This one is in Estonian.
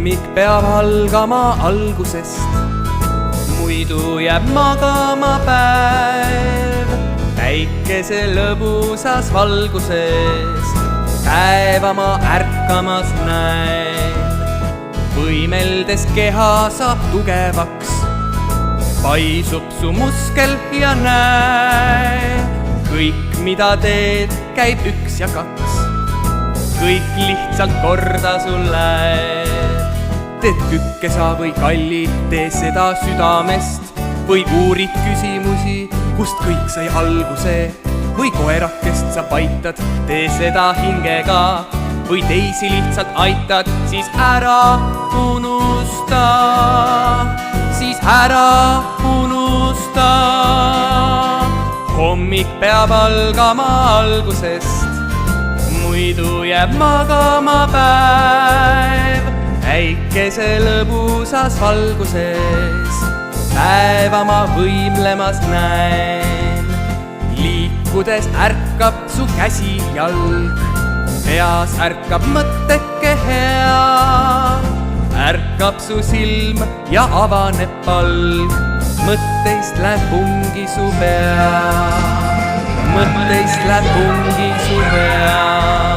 hommik peab algama algusest, muidu jääb magama päev. Päikese lõbusas valguses päeva ma ärkamas näen. Võimeldes keha saab tugevaks, paisub su muskel ja näe. Kõik, mida teed, käib 1 ja 2. Kõik lihtsalt korda sul läheb. Teed kükesa või kalli, tee seda südamest. Või uurid küsimusi, kust kõik sai alguse. Või koerakest sa paitad, tee seda hingega. Või teisi lihtsalt aitad, siis ära unusta. Siis ära unusta. Hommik peab algama algusest, muidu jääb magama päev. Päikese lõbusas valguses päeva ma võimlemas näen. Liikudes ärkab su käsi jalg, peas ärkab mõtteke hea. Ärkab su silm ja avaneb palg, mõtteist läheb pungi su pea. Mõtteist läheb pungi su pea.